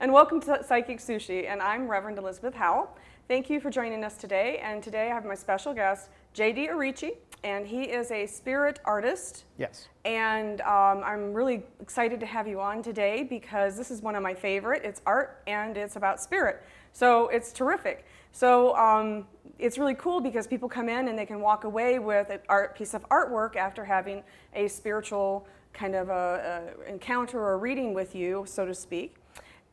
and welcome to Psychic Sushi, and I'm Reverend Elizabeth Howell. Thank you for joining us today, and today I have my special guest, JD Aricchi, and he is a spirit artist. Yes. And I'm really excited to have you on today because this is one of my favorite. It's art and it's about spirit, so it's terrific. So it's really cool because people come in and they can walk away with an piece of artwork after having a spiritual kind of encounter or reading with you, so to speak.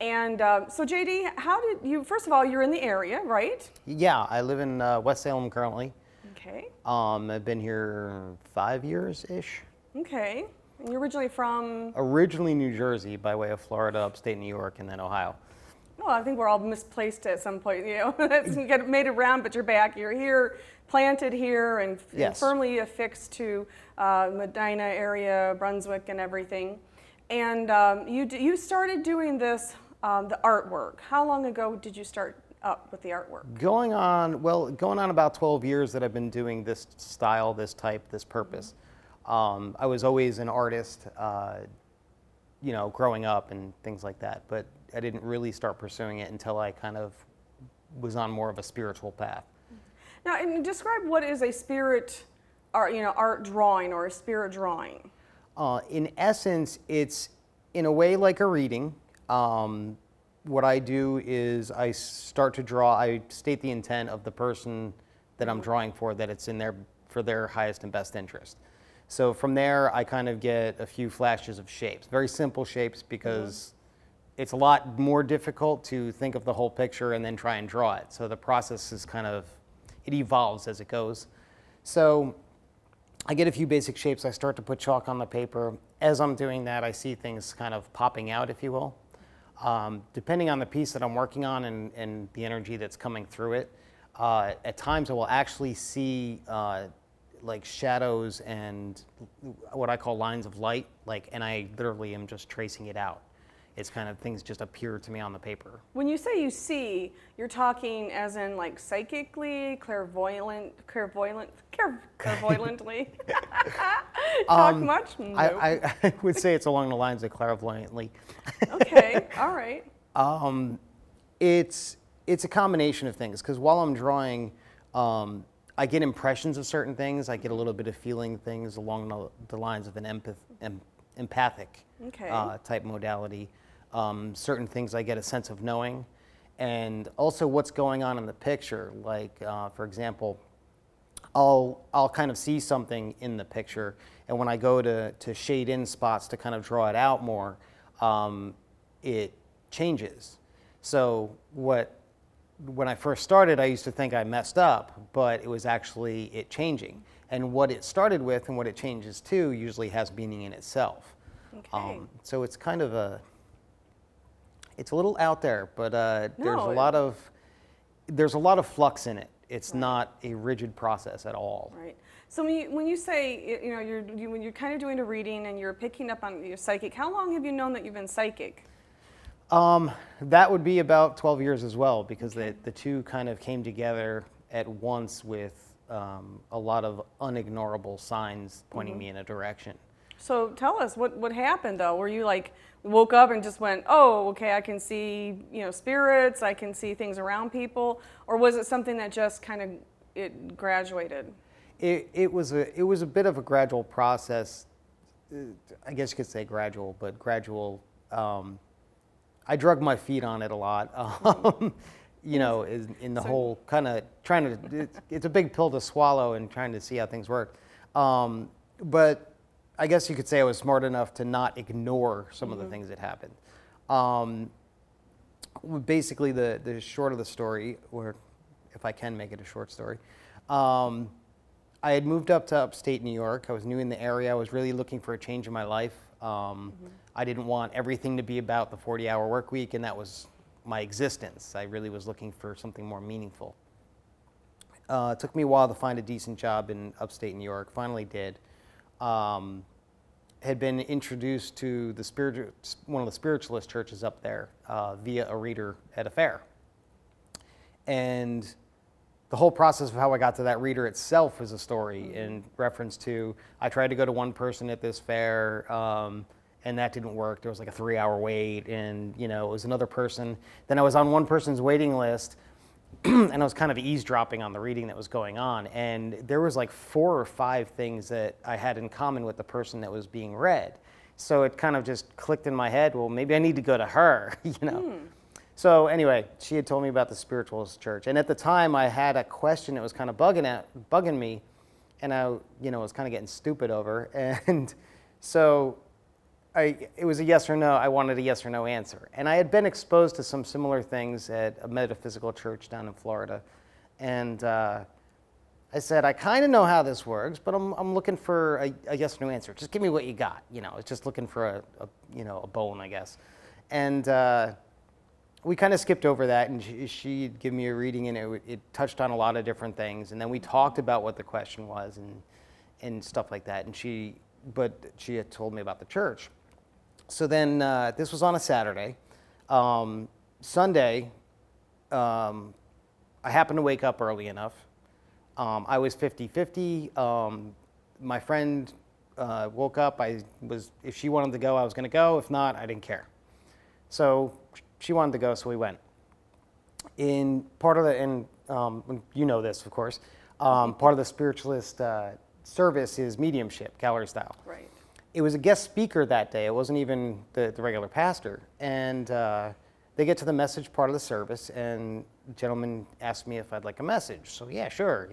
And so JD, how did you, first of all, you're in the area, right? Yeah, I live in West Salem currently. Okay. I've been here 5 years-ish. Okay. And you're originally from? Originally New Jersey, by way of Florida, upstate New York, and then Ohio. Well, I think we're all misplaced at some point, you know. You get made around, but you're back. You're here, planted here, and, Yes. and firmly affixed to Medina area, Brunswick, and everything. And you started doing this, the artwork. How long ago did you start up with the artwork? Going on about 12 years that I've been doing this style, this type, this purpose. I was always an artist, you know, growing up and things like that, but I didn't really start pursuing it until I kind of was on more of a spiritual path. Now, and describe what is a spirit art, art drawing or a spirit drawing. In essence, it's in a way like a reading. What I do is I start to draw, I state the intent of the person that I'm drawing for, that it's in there for their highest and best interest. So from there, I kind of get a few flashes of shapes, very simple shapes, because it's a lot more difficult to think of the whole picture and then try and draw it. So the process is kind of, it evolves as it goes. So I get a few basic shapes. I start to put chalk on the paper. As I'm doing that, I see things kind of popping out, if you will. Depending on the piece that I'm working on and the energy that's coming through it, at times I will actually see like shadows and what I call lines of light, and I literally am just tracing it out. It's kind of things just appear to me on the paper. When you say you see, you're talking as in like psychically, clairvoyantly? Talk much? No. I would say it's along the lines of clairvoyantly. Okay, all right. It's a combination of things, because while I'm drawing, I get impressions of certain things. I get a little bit of feeling things along the lines of an empathic type modality. Certain things I get a sense of knowing, and also what's going on in the picture. Like, for example, I'll kind of see something in the picture, and when I go to shade in spots to kind of draw it out more, it changes. So when I first started, I used to think I messed up, but it was actually it changing. And what it started with and what it changes to usually has meaning in itself. Okay. So it's kind of it's a little out there, but there's a lot of flux in it. It's not a rigid process at all. Right. So when you say, when you're kind of doing a reading and you're picking up on your psychic, how long have you known that you've been psychic? That would be about 12 years as well, because the two kind of came together at once with a lot of unignorable signs pointing me in a direction. So tell us, what happened though? Were you like, woke up and just went, oh, okay, I can see, spirits, I can see things around people, or was it something that just kind of, it graduated? It was a bit of a gradual process. I guess you could say gradual, but gradual. I drug my feet on it a lot. In the whole kind of trying to, it's a big pill to swallow and trying to see how things work. But I guess you could say I was smart enough to not ignore some of the things that happened. Basically, the short of the story, or if I can make it a short story, I had moved up to upstate New York. I was new in the area. I was really looking for a change in my life. I didn't want everything to be about the 40-hour work week, and that was my existence. I really was looking for something more meaningful. It took me a while to find a decent job in upstate New York. Finally did. Had been introduced to one of the spiritualist churches up there via a reader at a fair. And the whole process of how I got to that reader itself is a story in reference to, I tried to go to one person at this fair, and that didn't work. There was like a 3-hour wait, and it was another person. Then I was on one person's waiting list, and I was kind of eavesdropping on the reading that was going on, and there was like 4 or 5 things that I had in common with the person that was being read. So it kind of just clicked in my head, well, maybe I need to go to her, So anyway, she had told me about the spiritualist church, and at the time I had a question that was kind of bugging me, and I was kind of getting stupid over, and so it was a yes or no. I wanted a yes or no answer. And I had been exposed to some similar things at a metaphysical church down in Florida. And I said, I kind of know how this works, but I'm looking for a yes or no answer. Just give me what you got. It's just looking for a bone, I guess. And we kind of skipped over that, and she'd give me a reading, and it touched on a lot of different things. And then we talked about what the question was and stuff like that. And but she had told me about the church. So then this was on a Saturday. Sunday, I happened to wake up early enough. I was 50-50. My friend woke up. If she wanted to go, I was going to go. If not, I didn't care. So she wanted to go, so we went. In part of you know this, of course, part of the spiritualist service is mediumship, gallery style. Right. It was a guest speaker that day. It wasn't even the regular pastor. And they get to the message part of the service, and the gentleman asked me if I'd like a message. So yeah, sure,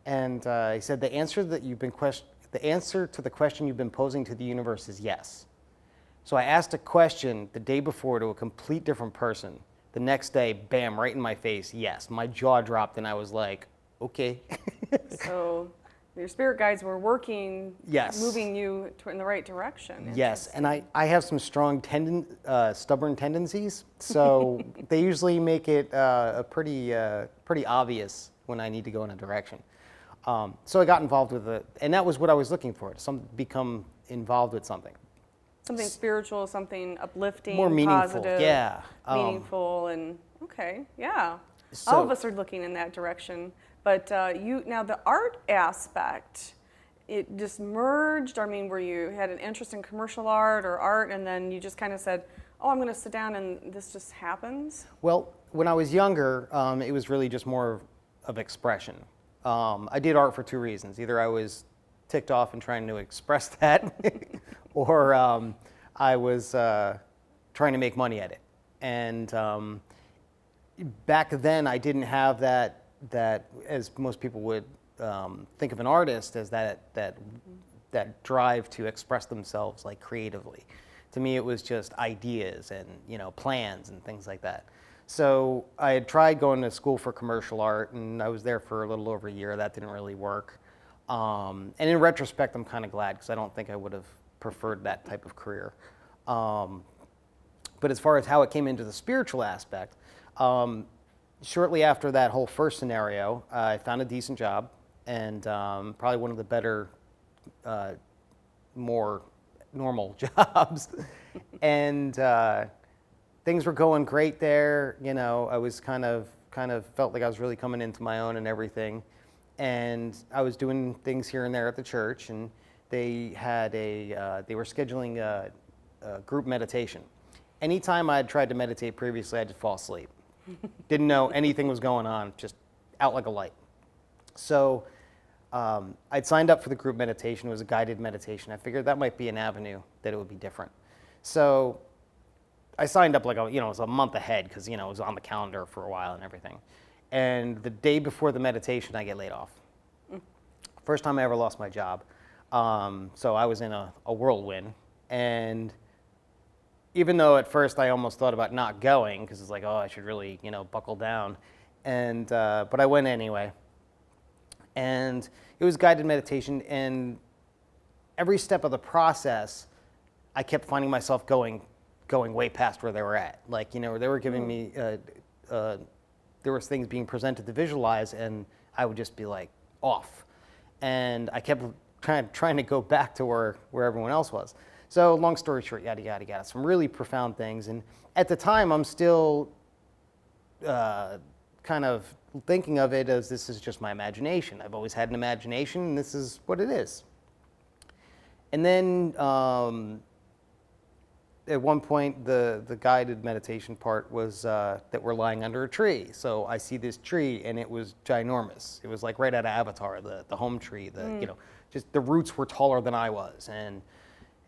And he said, the answer to the question you've been posing to the universe is yes. So I asked a question the day before to a complete different person. The next day, bam, right in my face, yes. My jaw dropped, and I was like, okay. So your spirit guides were working, yes, moving you in the right direction. Yes, and I have some strong stubborn tendencies, so they usually make it pretty obvious when I need to go in a direction. So I got involved with it, and that was what I was looking for, become involved with something. Something spiritual, something uplifting, more meaningful, positive, yeah. Meaningful, and okay, yeah. So, all of us are looking in that direction. But now the art aspect, it just merged. I mean, where you had an interest in commercial art or art, and then you just kind of said, "Oh, I'm going to sit down, and this just happens." Well, when I was younger, it was really just more of expression. I did art for 2 reasons: either I was ticked off and trying to express that, or I was trying to make money at it. And back then, I didn't have that as most people would think of an artist as that drive to express themselves like creatively. To me, it was just ideas and plans and things like that. So I had tried going to school for commercial art, and I was there for a little over a year. That didn't really work. And in retrospect, I'm kind of glad, because I don't think I would have preferred that type of career. But as far as how it came into the spiritual aspect, shortly after that whole first scenario, I found a decent job, and probably one of the better, more normal jobs. And things were going great there. I was kind of felt like I was really coming into my own and everything. And I was doing things here and there at the church, and they were scheduling a group meditation. Anytime I had tried to meditate previously, I'd just fall asleep. Didn't know anything was going on, just out like a light. So I'd signed up for the group meditation. It was a guided meditation. I figured that might be an avenue that it would be different. So I signed up it was a month ahead, because it was on the calendar for a while and everything. And the day before the meditation, I get laid off. First time I ever lost my job. So I was in a whirlwind. And even though at first I almost thought about not going, because it's like, oh, I should really, buckle down. And but I went anyway. And it was guided meditation, and every step of the process, I kept finding myself going way past where they were at. Like, they were giving me, there was things being presented to visualize, and I would just be like off. And I kept trying to go back to where everyone else was. So long story short, yada, yada, yada, some really profound things. And at the time, I'm still kind of thinking of it as this is just my imagination. I've always had an imagination, and this is what it is. And then at one point, the guided meditation part was that we're lying under a tree. So I see this tree, and it was ginormous. It was like right out of Avatar, the home tree. Just the roots were taller than I was, and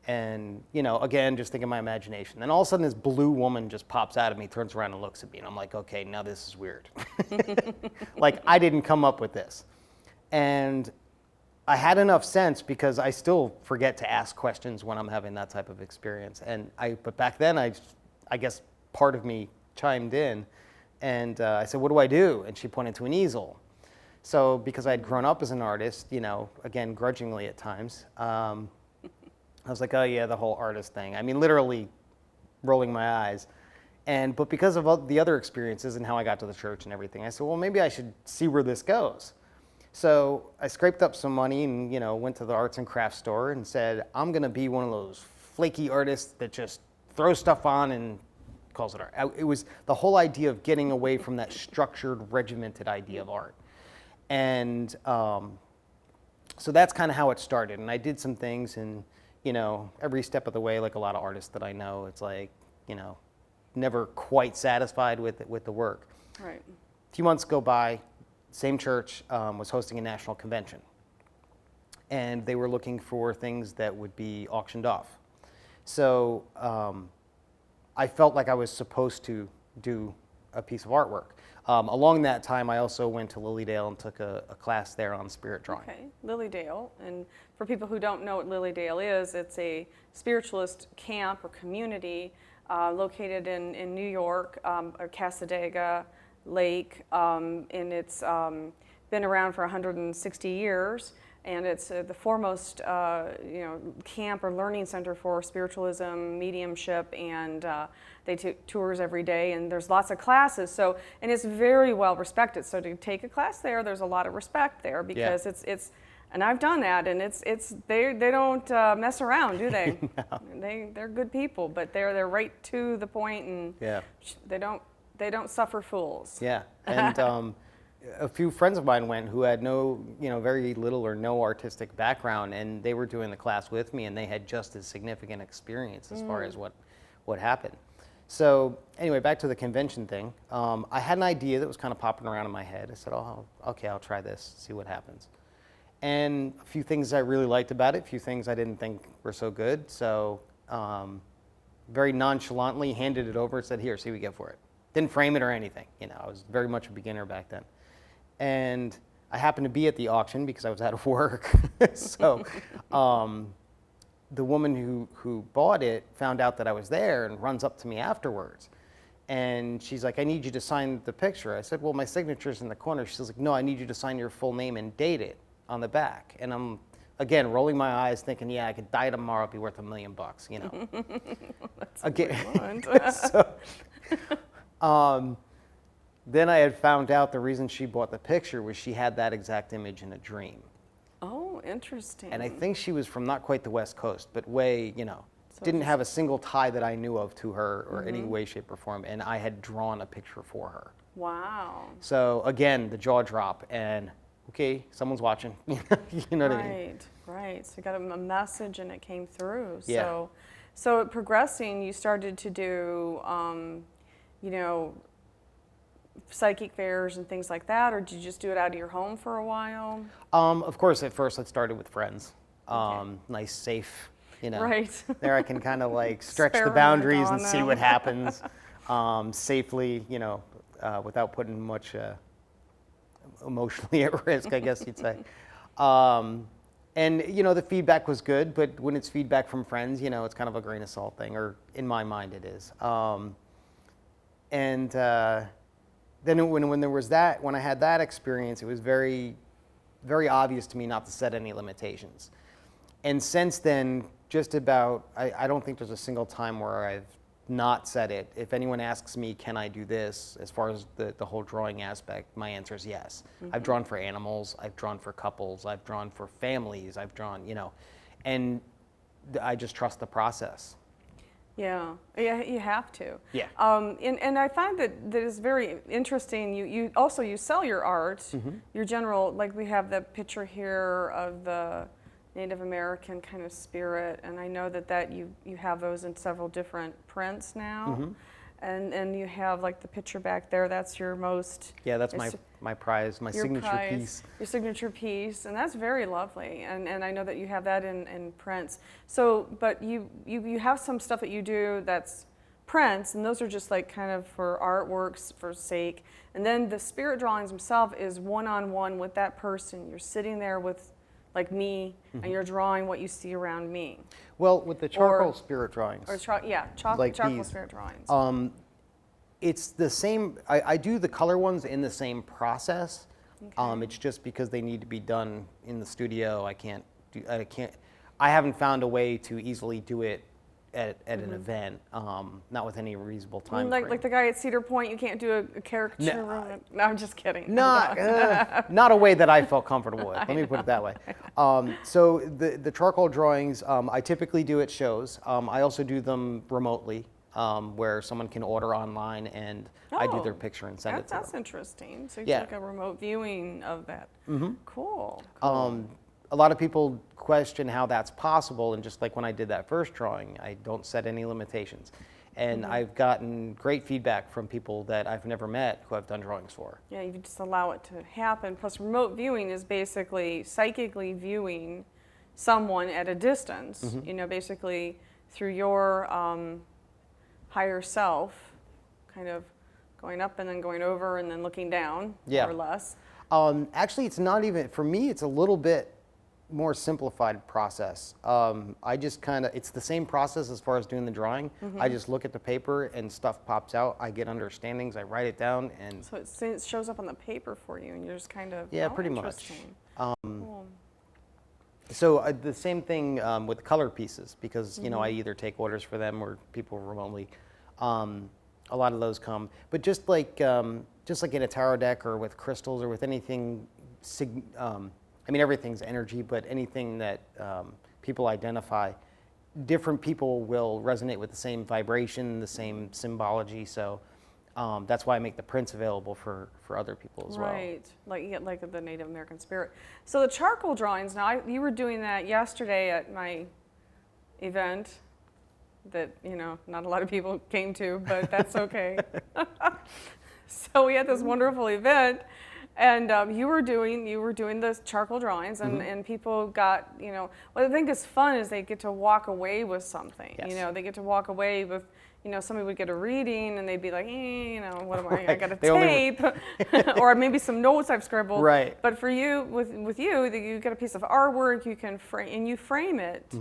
again, just think of my imagination. Then all of a sudden, this blue woman just pops out of me, turns around and looks at me, and I'm like, okay, now this is weird. Like I didn't come up with this, and I had enough sense because I still forget to ask questions when I'm having that type of experience. But back then, I guess part of me chimed in, and I said, "What do I do?" And she pointed to an easel. So because I had grown up as an artist, again grudgingly at times, I was like, "Oh yeah, the whole artist thing." I mean, literally rolling my eyes. But because of all the other experiences and how I got to the church and everything, I said, "Well, maybe I should see where this goes." So I scraped up some money and, went to the arts and crafts store and said, I'm going to be one of those flaky artists that just throws stuff on and calls it art. It was the whole idea of getting away from that structured, regimented idea of art. And so that's kind of how it started. And I did some things, and, every step of the way, like a lot of artists that I know, it's like, never quite satisfied with the work. Right. A few months go by. Same church was hosting a national convention, and they were looking for things that would be auctioned off. So I felt like I was supposed to do a piece of artwork. Along that time, I also went to Lilydale and took a class there on spirit drawing. Okay, Lilydale, and for people who don't know what Lilydale is, it's a spiritualist camp or community located in New York, or Cassadaga Lake, and it's been around for 160 years, and it's the foremost camp or learning center for spiritualism, mediumship, and they take tours every day, and there's lots of classes. And it's very well respected. So to take a class there's a lot of respect there because it's and I've done that, and they don't mess around, do they? No. They're good people, but they're right to the point, and they don't suffer fools. Yeah, and a few friends of mine went who had no, very little or no artistic background, and they were doing the class with me, and they had just as significant experience as far as what happened. So anyway, back to the convention thing. I had an idea that was kind of popping around in my head. I said, oh, okay, I'll try this, see what happens. And a few things I really liked about it, a few things I didn't think were so good. So very nonchalantly handed it over and said, here, see what you get for it. Didn't frame it or anything. I was very much a beginner back then. And I happened to be at the auction because I was out of work. So the woman who bought it found out that I was there and runs up to me afterwards. And she's like, I need you to sign the picture. I said, well, my signature's in the corner. She's like, no, I need you to sign your full name and date it on the back. And I'm, again, rolling my eyes thinking, yeah, I could die tomorrow, it'd be worth $1 million, That's again. So, then I had found out the reason she bought the picture was she had that exact image in a dream. Oh, interesting. And I think she was from not quite the West Coast, but way, didn't have a single tie that I knew of to her or any way, shape, or form. And I had drawn a picture for her. Wow. So again, the jaw drop and, okay, someone's watching. You know what I mean? Right. So you got a message and it came through. Yeah. So progressing, you started to do, psychic fairs and things like that, or did you just do it out of your home for a while? Of course, at first I started with friends. Okay. Nice, safe, Right. there I can kind of like stretch the Experiment boundaries on and see them. what happens safely, without putting much emotionally at risk, I guess you'd say. And, the feedback was good, but when it's feedback from friends, it's kind of a grain of salt thing, or in my mind it is. Then when there was that, when I had that experience, it was very, very obvious to me not to set any limitations. And since then, just about, I don't think there's a single time where I've not said it. If anyone asks me, can I do this, as far as the whole drawing aspect, my answer is yes. I've drawn for animals, I've drawn for couples, I've drawn for families, I've drawn, and I just trust the process. Yeah, you have to. Yeah. And I find that is very interesting. You also sell your art, your general, like we have the picture here of the Native American kind of spirit, and I know that you have those in several different prints now. Mhm. And you have like the picture back there, that's your most... Yeah, that's my prize, my your signature prize, piece. Your signature piece, and that's very lovely. And I know that you have that in prints. So, but you have some stuff that you do that's prints, and those are just like kind of for artworks for sake. And then the spirit drawings themselves is one-on-one with that person. You're sitting there with like me, and you're drawing what you see around me. Well, with the charcoal Or- spirit drawings, Or Like charcoal these. spirit drawings. it's the same. I do the color ones in the same process. Okay. It's just because they need to be done in the studio. I haven't found a way to easily do it at an event, not with any reasonable time frame. Like the guy at Cedar Point, you can't do a caricature. No, I'm just kidding. Not a way that I felt comfortable with. Let me put it that way. So the charcoal drawings, I typically do at shows. I also do them remotely, where someone can order online and I do their picture and send it to them. That's interesting. So you Yeah. do like a remote viewing of that. Cool. A lot of people question how that's possible, and just like when I did that first drawing, I don't set any limitations. And I've gotten great feedback from people that I've never met who I've done drawings for. Yeah, you just allow it to happen. Plus, remote viewing is basically psychically viewing someone at a distance, you know, basically through your higher self, kind of going up and then going over and then looking down, Yeah. more or less. Actually, it's not even, for me, it's a little bit more simplified process. I just it's the same process as far as doing the drawing. I just look at the paper and stuff pops out. I get understandings, I write it down, and So it shows up on the paper for you, and you're just kind of, yeah, oh, pretty much. interesting. Cool. So the same thing with color pieces, because you know I either take orders for them or people remotely. A lot of those come, but just like in a tarot deck or with crystals or with anything, I mean everything's energy, but anything that people identify, different people will resonate with the same vibration, the same symbology. So that's why I make the prints available for other people as well. Right, like the Native American spirit. So the charcoal drawings, now you were doing that yesterday at my event that, you know, not a lot of people came to, but that's okay. So we had this wonderful event, and you were doing the charcoal drawings, and people got, you know, what I think is fun is they get to walk away with something. Yes. You know, they get to walk away with, you know, somebody would get a reading and they'd be like, you know, what am I got a tape, or maybe some notes I've scribbled. Right. But for you, with you, you get a piece of artwork, you can frame it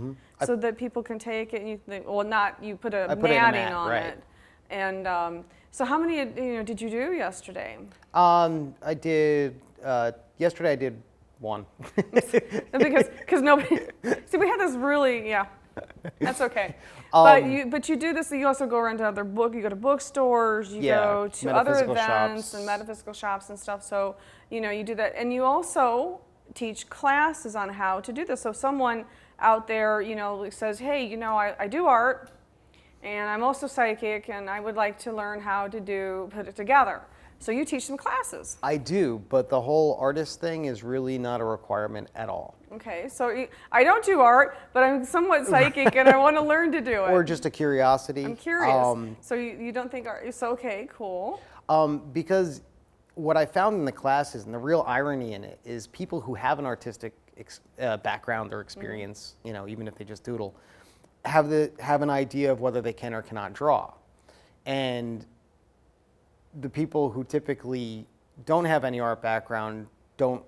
so that people can take it. And you put a matting on right. it. And so how many, did you do yesterday? I did, yesterday I did one. because nobody, see, we had this really, yeah, that's okay. But you do this, you also go around to you go to bookstores, you go to other events shops. and metaphysical shops and stuff. So, you do that. And you also teach classes on how to do this. So someone out there, says, hey, I do art and I'm also psychic and I would like to learn how to put it together. So you teach some classes. I do, but the whole artist thing is really not a requirement at all. Okay, so I don't do art, but I'm somewhat psychic and I want to learn to do it. Or just a curiosity. I'm curious. So you don't think art, so okay, cool. Because what I found in the classes, and the real irony in it, is people who have an artistic background or experience, even if they just doodle, have an idea of whether they can or cannot draw. And the people who typically don't have any art background don't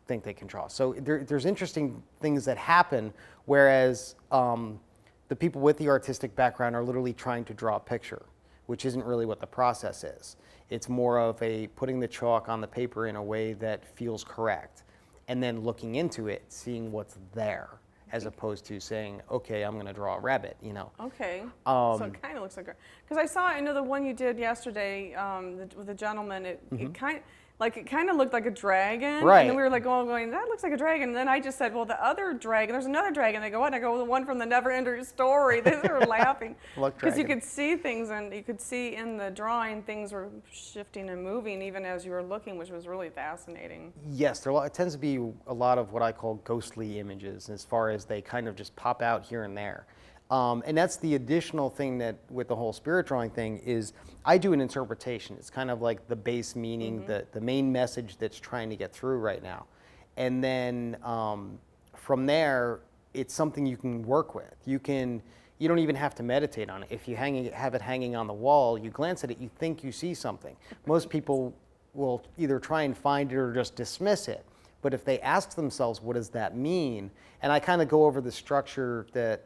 think they can draw. So there's interesting things that happen, whereas the people with the artistic background are literally trying to draw a picture, which isn't really what the process is. It's more of putting the chalk on the paper in a way that feels correct, and then looking into it, seeing what's there, as opposed to saying, okay, I'm going to draw a rabbit, Okay, so it kind of looks like, because I know the one you did yesterday with the gentleman, like it kind of looked like a dragon. Right. And then we were like going, that looks like a dragon. And then I just said, well, the other dragon, there's another dragon. They go, what? And I go, well, the one from the Never-Ending Story. They were laughing. Because you could see things, and you could see in the drawing things were shifting and moving even as you were looking, which was really fascinating. Yes, it tends to be a lot of what I call ghostly images, as far as they kind of just pop out here and there. And that's the additional thing that with the whole spirit drawing thing is I do an interpretation. It's kind of like the base meaning, the main message that's trying to get through right now. And then from there, it's something you can work with. You don't even have to meditate on it. If you have it hanging on the wall, you glance at it, you think you see something. Most people will either try and find it or just dismiss it. But if they ask themselves, what does that mean? And I kind of go over the structure that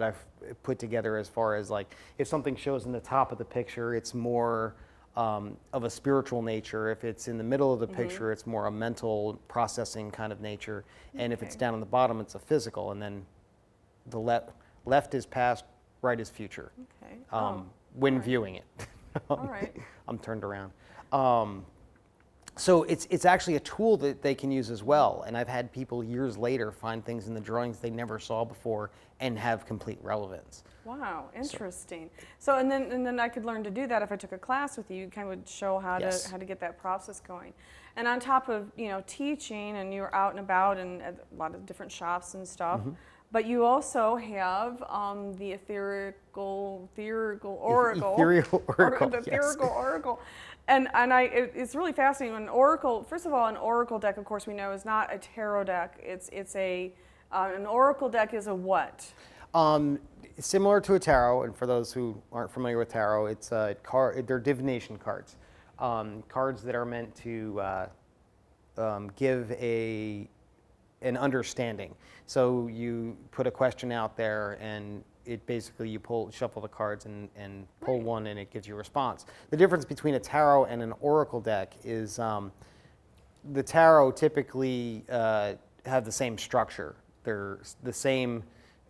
I've put together as far as like, if something shows in the top of the picture, it's more of a spiritual nature. If it's in the middle of the picture, it's more a mental processing kind of nature. And if it's down on the bottom, it's a physical. And then the left is past, right is future. Okay. When viewing it. All right. I'm turned around. So it's actually a tool that they can use as well. And I've had people years later find things in the drawings they never saw before and have complete relevance. Wow, interesting. So and then I could learn to do that if I took a class with you. You kind of would show how to get that process going. And on top of teaching, and you were out and about and at a lot of different shops and stuff. But you also have the etherical oracle. Ethereal oracle. The etherical oracle. And it's really fascinating. An oracle, first of all, an oracle deck, of course, we know is not a tarot deck. It's an oracle deck is a what? Similar to a tarot, and for those who aren't familiar with tarot, it's they're divination cards. Cards that are meant to give an understanding. So you put a question out there, and it basically you shuffle the cards and pull one, and it gives you a response. The difference between a tarot and an oracle deck is the tarot typically have the same structure. They're the same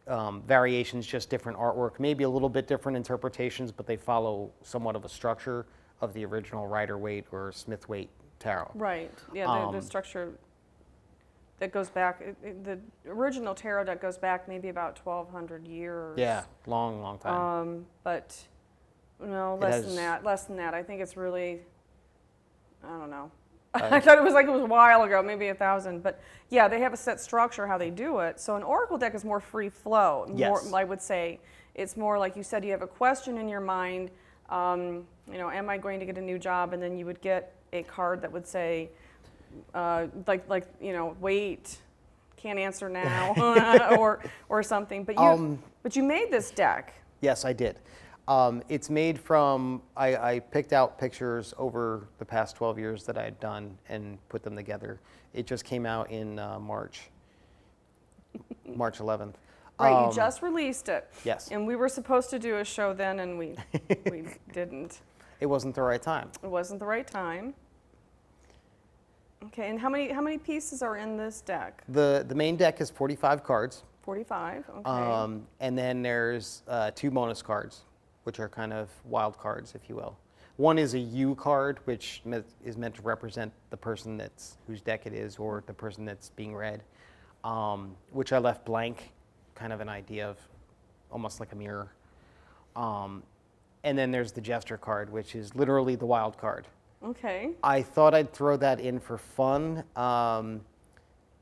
variations, just different artwork, maybe a little bit different interpretations, but they follow somewhat of a structure of the original Rider-Waite or Smith-Waite tarot. Right. Yeah. The structure that goes back, the original tarot deck goes back maybe about 1,200 years. Yeah, long time. But no, less than that. I think it's really, I don't know. I thought it was a while ago, maybe 1,000. But yeah, they have a set structure how they do it. So an oracle deck is more free flow. Yes. I would say it's more like you said, you have a question in your mind. Am I going to get a new job? And then you would get a card that would say, wait, can't answer now, or something. But you made this deck. Yes, I did. It's made from, I picked out pictures over the past 12 years that I had done and put them together. It just came out in March 11th. Right, you just released it. Yes. And we were supposed to do a show then, and we didn't. It wasn't the right time. It wasn't the right time. Okay, and how many pieces are in this deck? The main deck is 45 cards. 45, okay. And then there's 2 bonus cards, which are kind of wild cards, if you will. One is a U card, which is meant to represent the person whose deck it is, or the person that's being read, which I left blank, kind of an idea of almost like a mirror. And then there's the Jester card, which is literally the wild card. Okay. I thought I'd throw that in for fun,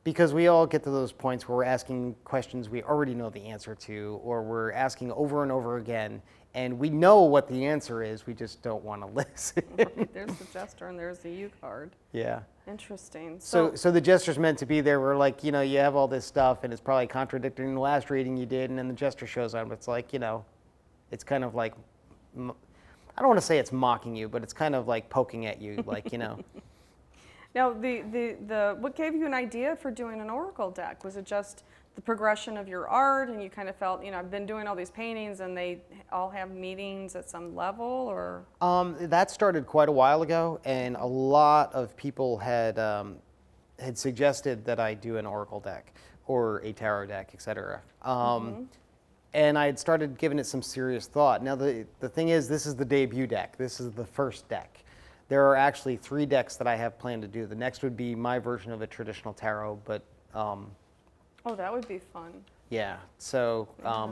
because we all get to those points where we're asking questions we already know the answer to, or we're asking over and over again, and we know what the answer is, we just don't want to listen. There's the Jester and there's the U card. Yeah. Interesting. So the Jester's meant to be there. We're like, you have all this stuff, and it's probably contradicting the last reading you did, and then the Jester shows up. It's like, it's kind of like, I don't want to say it's mocking you, but it's kind of like poking at you, like, Now, what gave you an idea for doing an oracle deck? Was it just the progression of your art, and you kind of felt, I've been doing all these paintings, and they all have meanings at some level, or? That started quite a while ago, and a lot of people had suggested that I do an oracle deck or a tarot deck, etc. And I had started giving it some serious thought. Now, the thing is, this is the debut deck. This is the first deck. There are actually 3 decks that I have planned to do. The next would be my version of a traditional tarot, but Oh, that would be fun. yeah. So,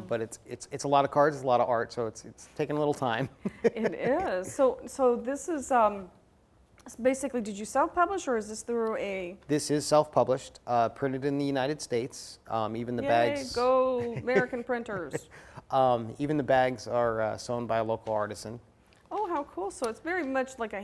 but it's a lot of cards, it's a lot of art, so it's taking a little time. It is. So this is basically, did you self-publish or is this through a? This is self-published, printed in the United States. Even the Yay, bags. go American printers. Even the bags are sewn by a local artisan. Oh, how cool. So it's very much like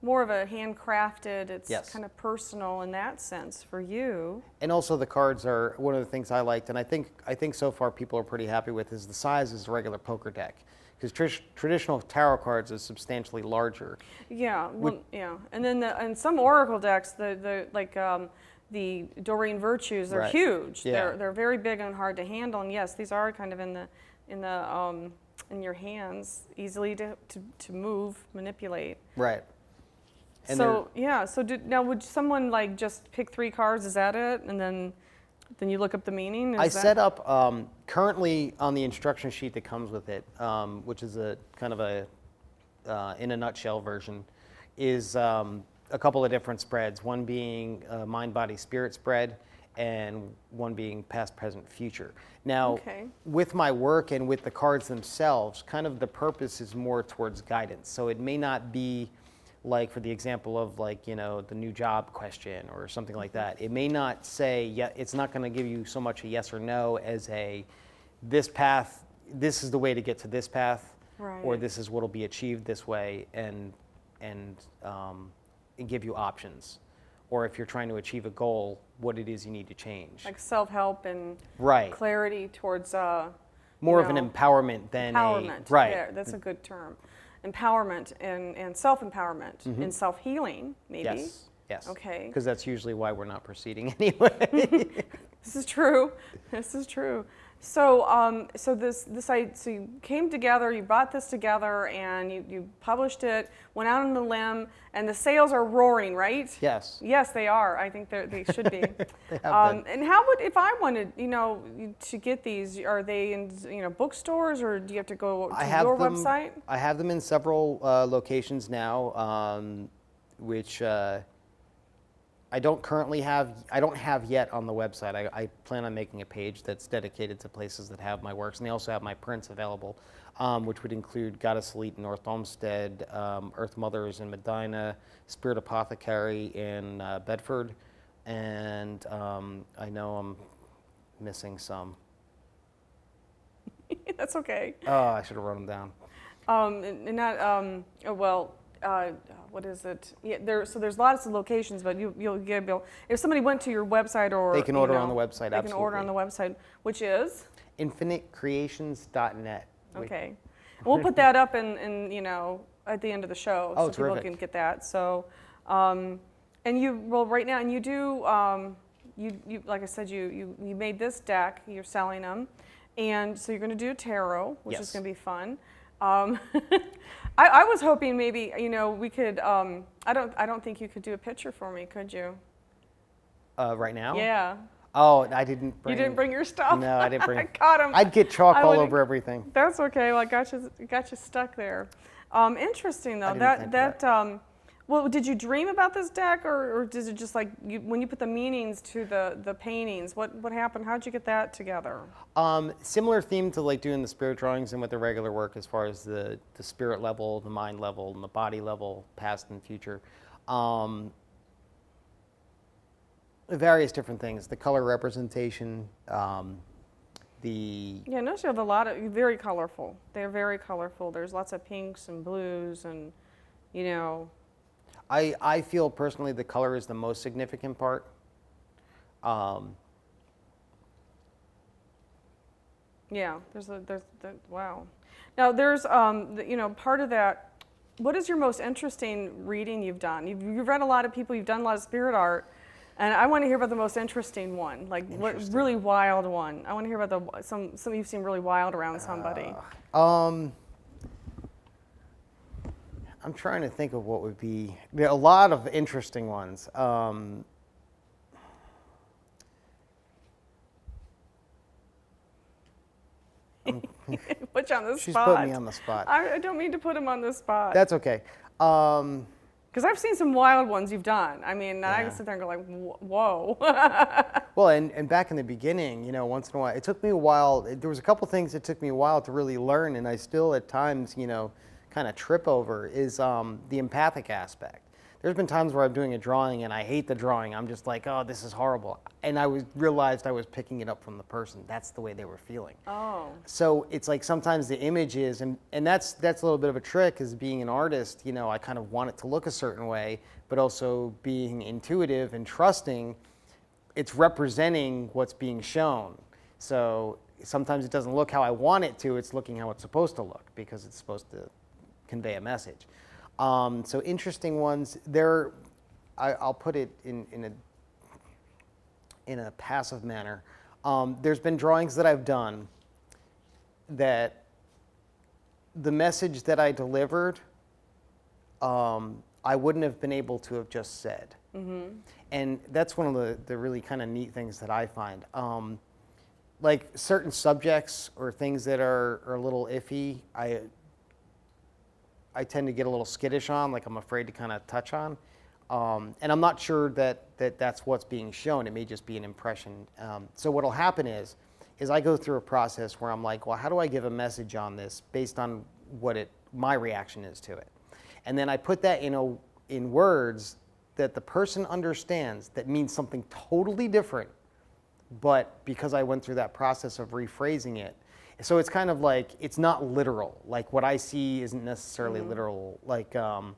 more of a handcrafted, it's Yes. kind of personal in that sense for you. And also the cards are one of the things I liked, and I think so far people are pretty happy with is the size is a regular poker deck. Because traditional tarot cards is substantially larger. Yeah, well, yeah. And then and some oracle decks, the Doreen Virtues, they're Right. huge. Yeah. They're very big and hard to handle. And yes, these are kind of in your hands, easily to move, manipulate. Right. And So yeah. So now would someone like just pick 3 cards? Is that it? And then you look up the meaning? I set up currently on the instruction sheet that comes with it, which is a kind of a in a nutshell version, is a couple of different spreads. One being mind, body, spirit spread, and one being past, present, future. Now, Okay. with my work and with the cards themselves, kind of the purpose is more towards guidance. So it may not be like, for the example of like, the new job question or something like that. It may not say, yeah, it's not going to give you so much a yes or no as this path, this is the way to get to this path, Right. or this is what will be achieved this way, and give you options. Or if you're trying to achieve a goal, what it is you need to change. Like self-help and Right. clarity towards More of an empowerment than empowerment. right. There, that's a good term. Empowerment and self-empowerment and self-healing, maybe. Yes. Yes. Okay. Because that's usually why we're not proceeding anyway. This is true. This is true. So, so you came together, you brought this together, and you published it, went out on the limb, and the sales are roaring, right? Yes. Yes, they are. I think they should be. They have been. And how would, if I wanted, to get these, are they in, bookstores, or do you have to go to your website? I have them in several locations now, which I don't have yet on the website. I plan on making a page that's dedicated to places that have my works, and they also have my prints available, which would include Goddess Elite in North Olmsted, Earth Mothers in Medina, Spirit Apothecary in Bedford, and I know I'm missing some. That's okay. Oh, I should have wrote them down. What is it? Yeah, so there's lots of locations, but you'll be able, if somebody went to your website or They can order on the website, they can order on the website, which is infinitecreations.net. okay. We'll put that up in at the end of the show, Oh, so people terrific. can get that. So, and right now, and you do you like I said, you made this deck. You're selling them, and so you're going to do tarot, which is Yes. going to be fun. I was hoping maybe we could. I don't think you could do a picture for me, could you? Right now? Yeah. Oh, I didn't bring. You didn't bring your stuff. No, I didn't bring. I caught him. I'd get chalk I all would've- over everything. That's okay. Well, I got you stuck there. Interesting though. I didn't think of Well, did you dream about this deck, or did it just like when you put the meanings to the paintings? What happened? How'd you get that together? Similar theme to like doing the spirit drawings and with the regular work, as far as the spirit level, the mind level, and the body level, past and future. Various different things. The color representation. Yeah, notice you have a lot of very colorful. They're very colorful. There's lots of pinks and blues, and I feel personally the color is the most significant part. Yeah, wow. Now there's part of that. What is your most interesting reading you've done? You've read a lot of people. You've done a lot of spirit art, and I want to hear about the most interesting one, like what really wild one. I want to hear about some you've seen really wild around somebody. I'm trying to think of what would be a lot of interesting ones. Put you on the She's spot. put me on the spot. I don't mean to put him on the spot. That's okay. Because I've seen some wild ones you've done. I mean, I Yeah. sit there and go like, whoa. Well, and back in the beginning, you know, once in a while, it took me a while. There was a couple things that took me a while to really learn, and I still at times, you know, kind of trip over is the empathic aspect. There's been times where I'm doing a drawing and I hate the drawing. I'm just like, oh, this is horrible. And realized I was picking it up from the person. That's the way they were feeling. Oh. So it's like sometimes the image is, and that's a little bit of a trick, is being an artist, you know, I kind of want it to look a certain way, but also being intuitive and trusting, it's representing what's being shown. So sometimes it doesn't look how I want it to, it's looking how it's supposed to look because it's supposed to convey a message. So interesting ones. I'll put it in a passive manner. There's been drawings that I've done that the message that I delivered, I wouldn't have been able to have just said. Mm-hmm. And that's one of the really kind of neat things that I find. Like certain subjects or things that are a little iffy, I tend to get a little skittish on, like I'm afraid to kind of touch on. And I'm not sure that's what's being shown. It may just be an impression. So what'll happen is I go through a process where I'm like, well, how do I give a message on this based on my reaction is to it? And then I put that in words that the person understands that means something totally different, but because I went through that process of rephrasing it, so it's kind of like, it's not literal. Like what I see isn't necessarily literal. Like, I'm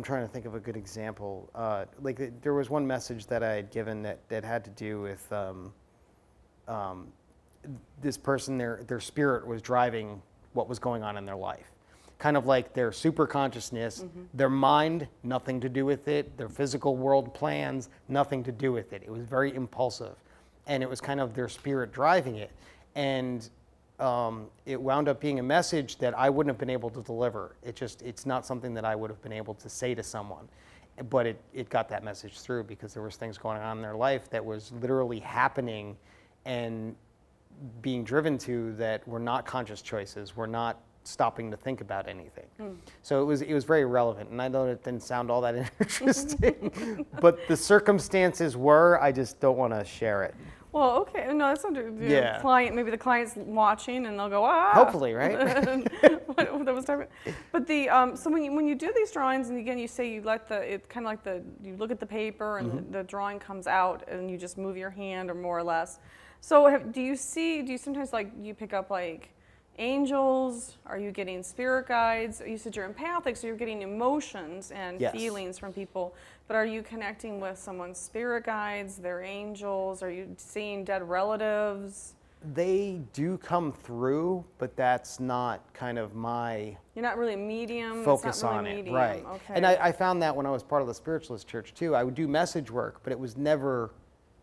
trying to think of a good example. Like there was one message that I had given that had to do with this person, their spirit was driving what was going on in their life. Kind of like their super consciousness, their mind, nothing to do with it, their physical world plans, nothing to do with it. It was very impulsive. And it was kind of their spirit driving it. And it wound up being a message that I wouldn't have been able to deliver. It's not something that I would have been able to say to someone. But it got that message through because there was things going on in their life that was literally happening and being driven to that were not conscious choices, were not stopping to think about anything. So it was very relevant, and I know it didn't sound all that interesting, but the circumstances were. I just don't want to share it. Well, okay, no, that's not Yeah. client. Maybe the client's watching, and they'll go, ah. Hopefully, right? What that was talking about. But so when you do these drawings, and again, you say you let it kind of like you look at the paper, and the drawing comes out, and you just move your hand, or more or less. So do you sometimes like you pick up like angels? Are you getting spirit guides? You said you're empathic, so you're getting emotions and Yes. feelings from people. But are you connecting with someone's spirit guides, their angels? Are you seeing dead relatives? They do come through, but that's not kind of my You're not really a medium. focus it's not really on it, medium. right? Okay. And I found that when I was part of the spiritualist church too. I would do message work, but it was never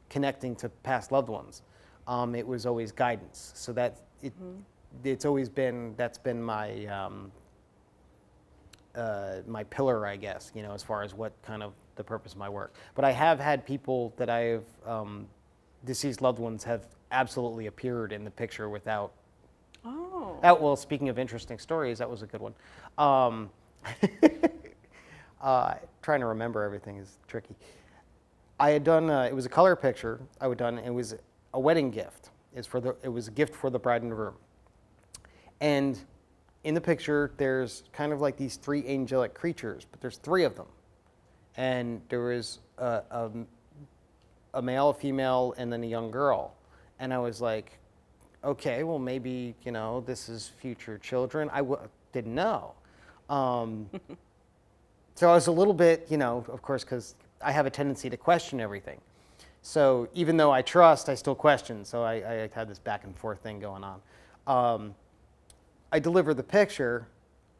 connecting to past loved ones. It was always guidance. So it's always been, that's been my my pillar, I guess, you know, as far as what kind of the purpose of my work. But I have had people that I have, deceased loved ones have absolutely appeared in the picture without. Oh. Well, speaking of interesting stories, that was a good one. Trying to remember everything is tricky. I had done, it was a color picture I had done, and it was a wedding gift. It was a gift for the bride and groom. And in the picture, there's kind of like these three angelic creatures, but there's three of them. And there was a male, a female, and then a young girl. And I was like, okay, well, maybe, you know, this is future children. Didn't know. So I was a little bit, you know, of course, because I have a tendency to question everything. So even though I trust, I still question. So I had this back and forth thing going on. I delivered the picture,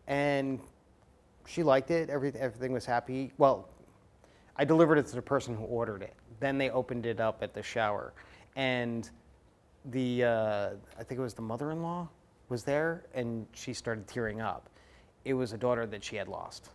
and she liked it. Everything was happy. Well, I delivered it to the person who ordered it. Then they opened it up at the shower, and I think it was the mother-in-law was there, and she started tearing up. It was a daughter that she had lost.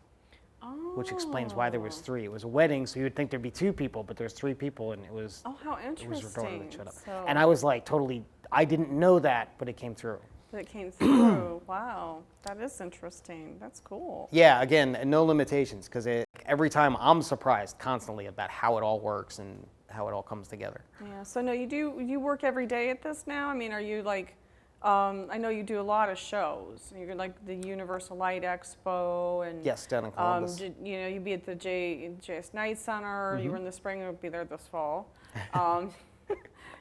Oh. Which explains why there was three. It was a wedding, so you would think there'd be two people, but there's three people, and it was. Oh, how interesting. It was her daughter that showed up. So And I was like, totally. I didn't know that, but it came through. that came through. Wow, that is interesting. That's cool. Yeah, again, no limitations, because every time I'm surprised constantly about how it all works and how it all comes together. Yeah. So no, you work every day at this now? I mean, are you like, I know you do a lot of shows. You're like the Universal Light Expo and Yes, down in Columbus. you'd be at the JS Night Center. You were in the spring. You'll be there this fall.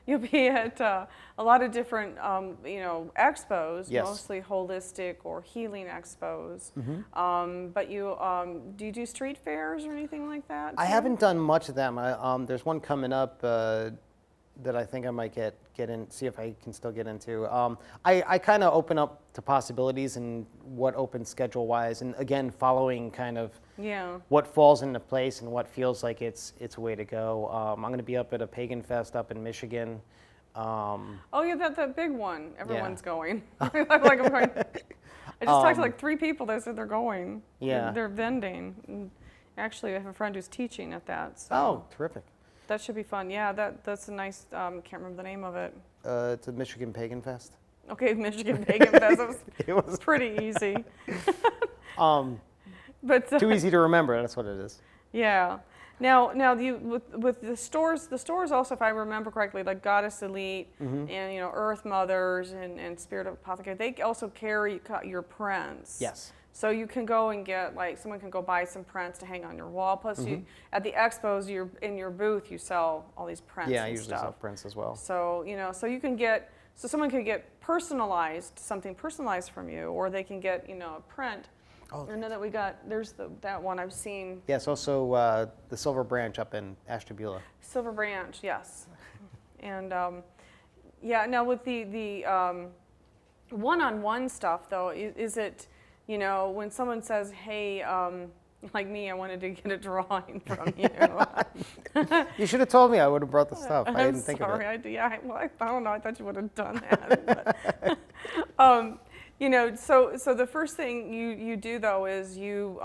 You'll be at a lot of different, expos, Yes. mostly holistic or healing expos. But do you do street fairs or anything like that? I too? haven't done much of them. There's one coming up that I think I might get in, see if I can still get into. I kind of open up to possibilities and what opens schedule-wise, and again, following kind of Yeah. what falls into place and what feels like it's a way to go. I'm going to be up at a Pagan Fest up in Michigan. Oh yeah, that big one. Everyone's going. I'm going. I just talked to like 3 people that said they're going. Yeah. They're vending. And actually, I have a friend who's teaching at that. So Oh, terrific. that should be fun. Yeah, that's a nice. Can't remember the name of it. It's a Michigan Pagan Fest. Okay, Michigan Pagan Fest. It was Pretty easy. But too easy to remember. That's what it is. yeah. Now with the stores also, if I remember correctly, like Goddess Elite and Earth Mothers and Spirit of Apothecary, they also carry your prints. Yes. So you can go and get, like, someone can go buy some prints to hang on your wall. Plus, at the expos, in your booth, you sell all these prints. Yeah, I and usually stuff. sell prints as well. So so you can get, so someone could get something personalized from you, or they can get a print. Oh. I know that we got. There's that one I've seen. Yes, also the Silver Branch up in Ashtabula. Silver Branch, yes. And now with the one-on-one stuff though, is it, when someone says, hey, like me, I wanted to get a drawing from you. You should have told me. I would have brought the stuff. I didn't think of it. I don't know. I thought you would have done that. But, so the first thing you do though is you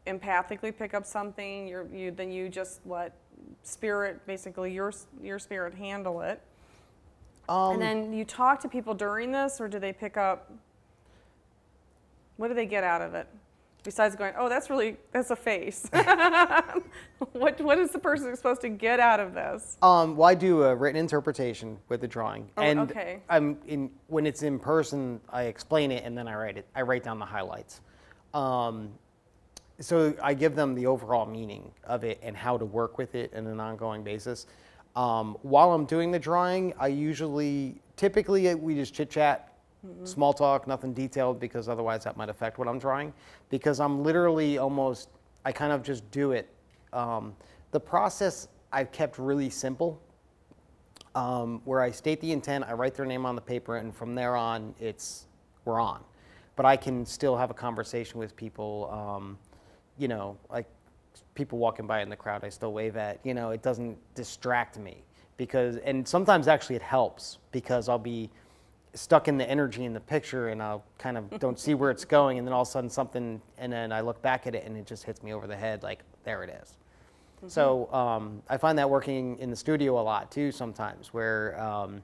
empathically pick up something. Then you just let spirit, basically your spirit, handle it. And then you talk to people during this, or do they pick up? What do they get out of it? Besides going, oh, that's a face. What is the person supposed to get out of this? Well, I do a written interpretation with the drawing, and okay. When it's in person, I explain it and then I write it. I write down the highlights. So I give them the overall meaning of it and how to work with it on an ongoing basis. While I'm doing the drawing, typically we just chit chat. Small talk, nothing detailed, because otherwise that might affect what I'm drawing. Because I'm literally I kind of just do it. The process I've kept really simple, where I state the intent, I write their name on the paper, and from there on, we're on. But I can still have a conversation with people, like people walking by in the crowd, I still wave at. It doesn't distract me, and sometimes actually it helps, because I'll be stuck in the energy in the picture and I'll kind of don't see where it's going, and then all of a sudden something, and then I look back at it and it just hits me over the head, like, there it is. So I find that working in the studio a lot too sometimes, where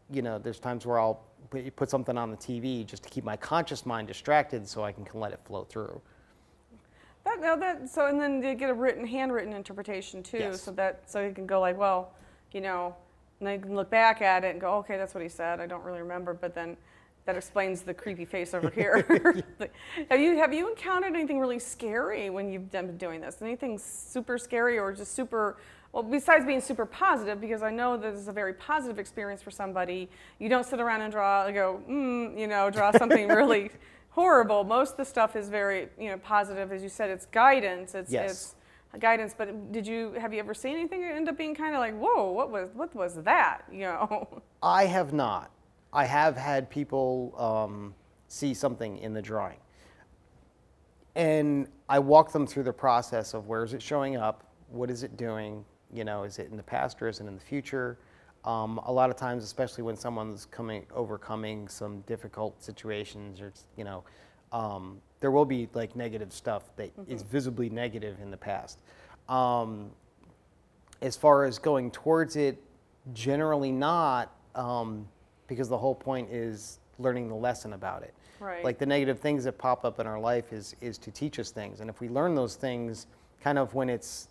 there's times where I'll put something on the TV just to keep my conscious mind distracted so I can let it flow through. So and then you get a handwritten interpretation too, Yes. so you can go like, well, and I can look back at it and go, okay, that's what he said. I don't really remember, but then that explains the creepy face over here. Have you encountered anything really scary when you've been doing this? Anything super scary, or just super, well, besides being super positive, because I know that this is a very positive experience for somebody. You don't sit around and draw something really horrible. Most of the stuff is very, positive. As you said, it's guidance. It's guidance. But have you ever seen anything that end up being kind of like, whoa, what was that? I have not. I have had people see something in the drawing, and I walk them through the process of where is it showing up, what is it doing, is it in the past or is it in the future? A lot of times, especially when someone's overcoming some difficult situations, or there will be like negative stuff that is visibly negative in the past. As far as going towards it, generally not, because the whole point is learning the lesson about it. Right. Like the negative things that pop up in our life is to teach us things. And if we learn those things, kind of when it's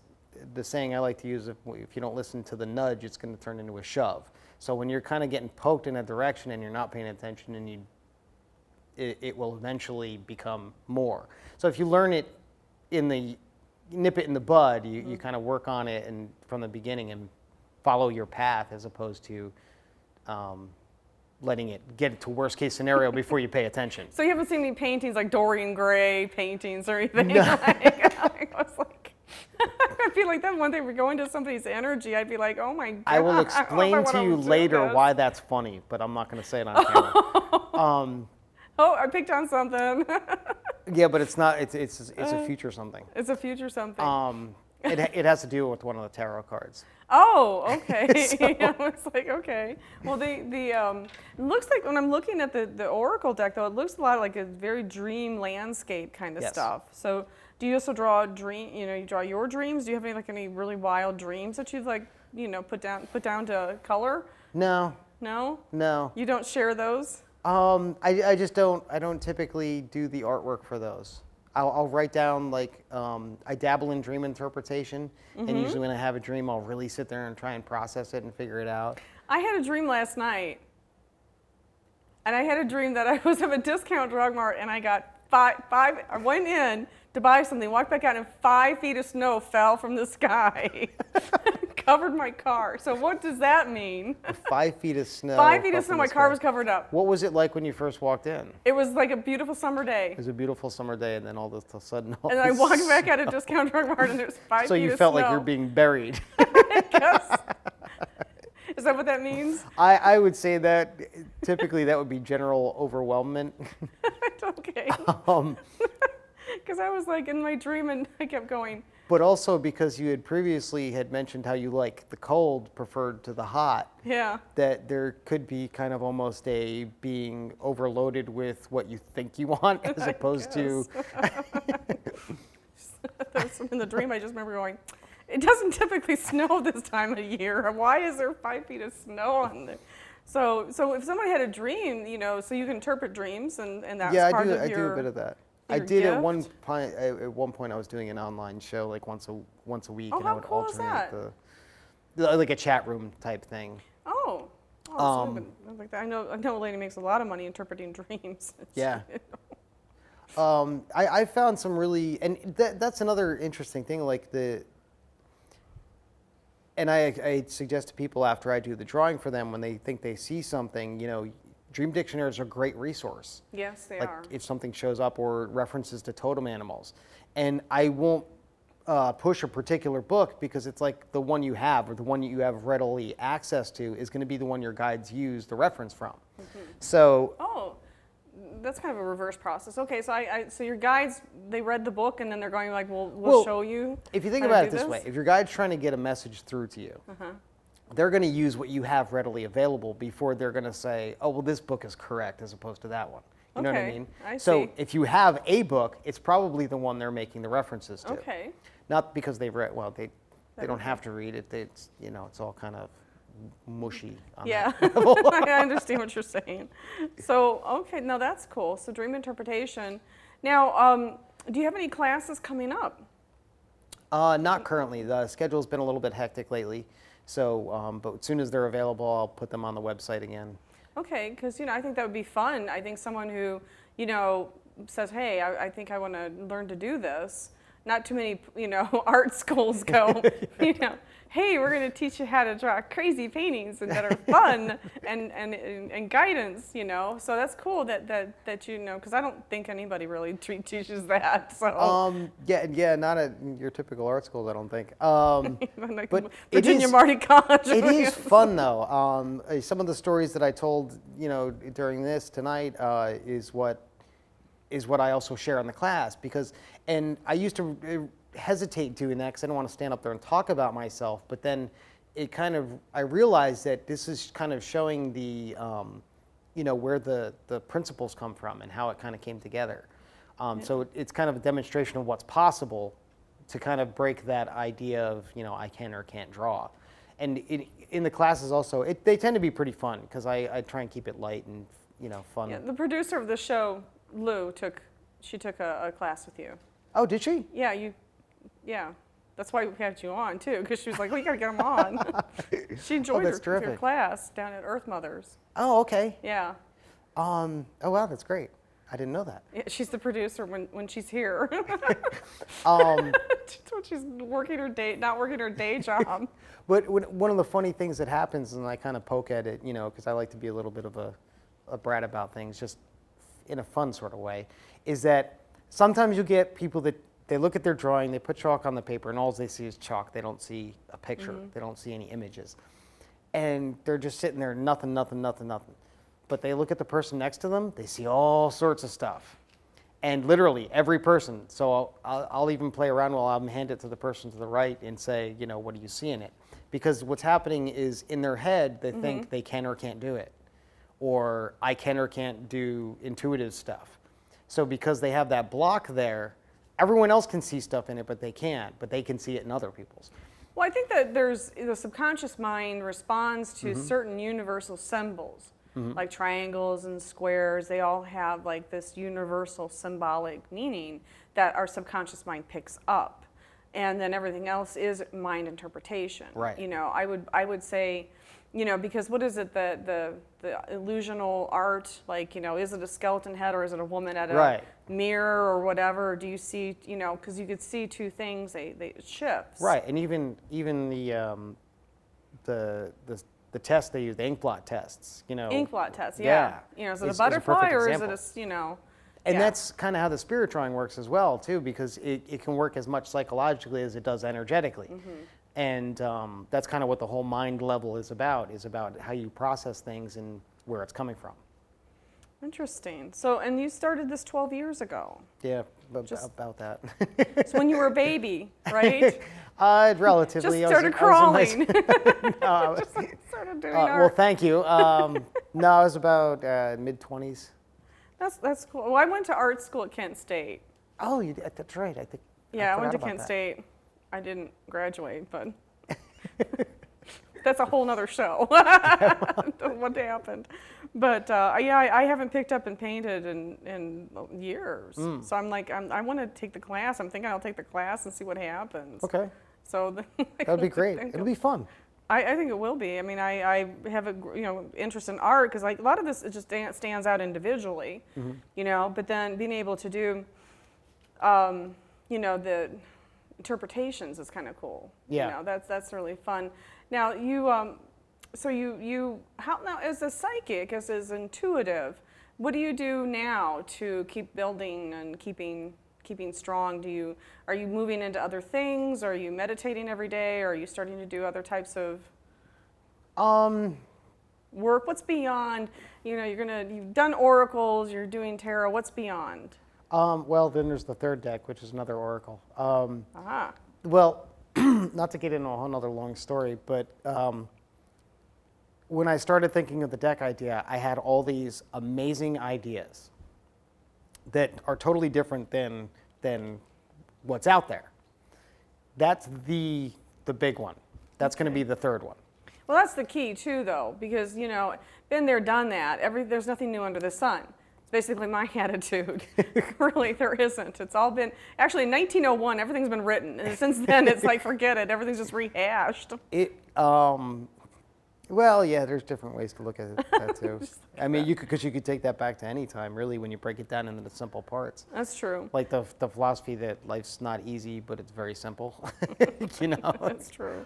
the saying I like to use, if you don't listen to the nudge, it's going to turn into a shove. So when you're kind of getting poked in a direction and you're not paying attention, and it will eventually become more. So if you learn it nip it in the bud, you kind of work on it and from the beginning and follow your path, as opposed to letting it get to worst case scenario before you pay attention. So you haven't seen any paintings like Dorian Gray paintings or anything? No. I was like, I feel like that one day we're going to somebody's energy, I'd be like, oh my God. I will explain to you later why that's funny, but I'm not going to say it on camera. Oh, I picked on something. Yeah, but it's not. It's a future something. It's a future something. It has to do with one of the tarot cards. Oh, okay. Yeah, I was like, okay. Well, it looks like when I'm looking at the Oracle deck, though, it looks a lot like a very dream landscape kind of stuff. So, do you also draw you draw your dreams? Do you have any really wild dreams that you've put down to color? No. No. No. You don't share those? I just don't. I don't typically do the artwork for those. I'll write down I dabble in dream interpretation, and usually when I have a dream, I'll really sit there and try and process it and figure it out. I had a dream last night, and I had a dream that I was at a discount drug mart, and I got I went in to buy something, walked back out, and 5 feet of snow fell from the sky, covered my car. So what does that mean? 5 feet of snow. 5 feet of snow. My car was covered up. What was it like when you first walked in? It was like a beautiful summer day. It was a beautiful summer day, and then all of a sudden, and then I walked back out of discount drug mart, and there was 5 feet of snow. So you felt like you're being buried. I guess. Is that what that means? I would say that typically that would be general overwhelmment. Okay. Because I was like in my dream, and I kept going. But also because you had previously mentioned how you like the cold preferred to the hot. Yeah. That there could be kind of almost a being overloaded with what you think you want, as opposed to. In the dream, I just remember going, it doesn't typically snow this time of year. Why is there 5 feet of snow on there? So if somebody had a dream, so you can interpret dreams, and that's part of your. Yeah, I do a bit of that. I did at one point. At one point, I was doing an online show like once a week, and I would alternate like a chat room type thing. Oh, like that. I know a lady makes a lot of money interpreting dreams. Yeah. I found some really, and that's another interesting thing. And I suggest to people after I do the drawing for them, when they think they see something, dream dictionaries are a great resource. Yes, they are. are. If something shows up or references to totem animals. And I won't push a particular book because it's like the one you have or the one you have readily access to is going to be the one your guides use the reference from. So. Oh, that's kind of a reverse process. Okay, so your guides, they read the book and then they're going like, we'll show you. If you think about it this way, if your guide's trying to get a message through to you, they're going to use what you have readily available before they're going to say, oh, well, this book is correct as opposed to that one. You know what I mean? I see. So if you have a book, it's probably the one they're making the references to. Okay. Not because they've read, well, they don't have to read it. It's all kind of mushy on that level. I understand what you're saying. So, okay, now that's cool. So dream interpretation. Now, do you have any classes coming up? Not currently. The schedule's been a little bit hectic lately. So, but as soon as they're available, I'll put them on the website again. Okay, because I think that would be fun. I think someone who says, "Hey, I think I want to learn to do this." Not too many art schools go. Hey, we're going to teach you how to draw crazy paintings and that are fun and guidance. So that's cool that because I don't think anybody really teaches that. So yeah, not at your typical art schools, I don't think. But Virginia Marty College. It is fun though. Some of the stories that I told during this tonight is what I also share in the class and I used to hesitate doing that because I don't want to stand up there and talk about myself, but then I realized that this is kind of showing the where the principles come from and how it kind of came together. So it's kind of a demonstration of what's possible to kind of break that idea of I can or can't draw. And in the classes also, they tend to be pretty fun because I try and keep it light and fun. Yeah, the producer of the show, Lou, took a class with you. Oh, did she? Yeah. That's why we had you on too, because she was like, "We got to get him on." She enjoyed your class down at Earth Mothers. Oh, okay. Yeah. Oh wow, that's great. I didn't know that. Yeah, she's the producer when she's here. When she's not working her day job. But one of the funny things that happens, and I kind of poke at it, because I like to be a little bit of a brat about things, just in a fun sort of way, is that sometimes you get people that they look at their drawing, they put chalk on the paper, and all they see is chalk. They don't see a picture. Mm-hmm. They don't see any images. And they're just sitting there, nothing. But they look at the person next to them, they see all sorts of stuff. And literally every person, so I'll even play around while I'm hand it to the person to the right and say, what do you see in it? Because what's happening is in their head, they think they can or can't do it. Or I can or can't do intuitive stuff. So because they have that block there, everyone else can see stuff in it, but they can't. But they can see it in other people's. Well, I think that the subconscious mind responds to certain universal symbols, like triangles and squares. They all have like this universal symbolic meaning that our subconscious mind picks up, and then everything else is mind interpretation. Right. I would say, because what is it, the illusional art, like, is it a skeleton head or is it a woman at a mirror or whatever? Do you see, because you could see two things, they shifts. Right, and even the test they use, the ink blot tests, Ink blot tests, yeah. Is it a butterfly or is it And that's kind of how the spirit drawing works as well, too, because it can work as much psychologically as it does energetically. And that's kind of what the whole mind level is about how you process things and where it's coming from. Interesting. So, and you started this 12 years ago. Yeah, about that. So when you were a baby, right? Relatively. Just started crawling. Just started doing art. Well, thank you. No, I was about mid-20s. That's cool. Well, I went to art school at Kent State. Oh, that's right. I went to Kent State. I didn't graduate, but that's a whole nother show. What happened. But I haven't picked up and painted in years. So I'm like, I want to take the class. I'm thinking I'll take the class and see what happens. Okay. So that would be great. It'll be fun. I think it will be. I mean, I have a interest in art because like a lot of this it just stands out individually, But then being able to do, the interpretations is kind of cool. Yeah. That's really fun. Now so how now as a psychic, as intuitive, what do you do now to keep building and keeping strong? Are you moving into other things? Are you meditating every day? Are you starting to do other types of work? What's beyond? You've done oracles. You're doing tarot. What's beyond? Well, then there's the third deck, which is another oracle. Well, not to get into a whole other long story, but when I started thinking of the deck idea, I had all these amazing ideas that are totally different than what's out there. That's the big one. That's going to be the third one. Well, that's the key too, though, because been there, done that. There's nothing new under the sun. It's basically my attitude. Really, there isn't. It's all been actually in 1901. Everything's been written, and since then, it's like forget it. Everything's just rehashed. Well, yeah, there's different ways to look at that too. I mean, you could take that back to any time, really, when you break it down into the simple parts. That's true. Like the philosophy that life's not easy, but it's very simple. That's true.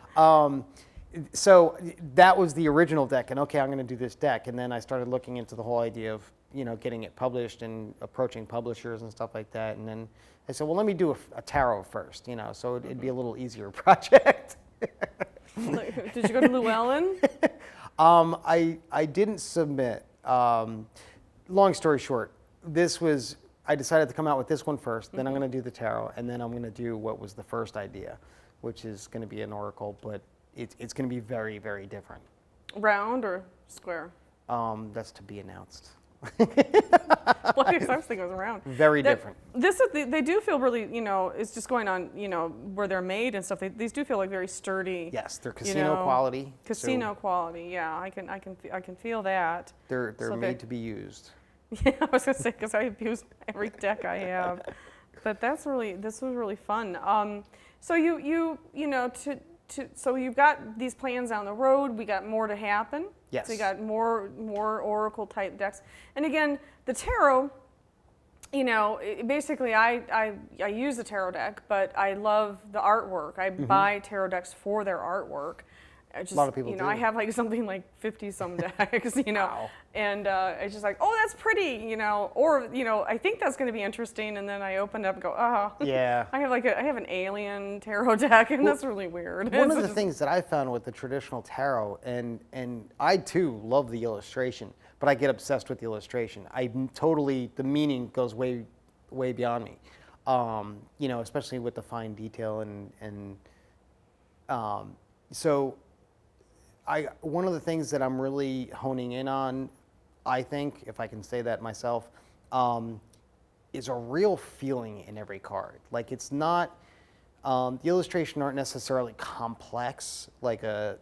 So that was the original deck, and okay, I'm going to do this deck, and then I started looking into the whole idea of getting it published and approaching publishers and stuff like that, and then I said, well, let me do a tarot first, so it'd be a little easier project. Did you go to Llewellyn? I didn't submit. Long story short, I decided to come out with this one first, then I'm going to do the tarot, and then I'm going to do what was the first idea, which is going to be an oracle, but it's going to be very, very different. Round or square? That's to be announced. Well, I was thinking it was around. Very different. They do feel really, it's just going on, where they're made and stuff. These do feel like very sturdy. Yes, they're casino quality. Casino quality, yeah. I can feel that. They're made to be used. Yeah, I was gonna say because I use every deck I have, but this was really fun. So so you've got these plans down the road. We got more to happen. Yes. So you got more oracle type decks, and again, the tarot. Basically, I use the tarot deck, but I love the artwork. I buy tarot decks for their artwork. A lot of people do. I have like something like 50 some decks, Wow. and it's just like, oh, that's pretty, or I think that's going to be interesting, and then I open it up and go, oh, Yeah. I have an alien tarot deck, and that's really weird. One of the things that I found with the traditional tarot, and I too love the illustration, but I get obsessed with the illustration. The meaning goes way beyond me. Especially with the fine detail so one of the things that I'm really honing in on, I think, if I can say that myself, is a real feeling in every card. Like it's not, the illustration aren't necessarily complex like a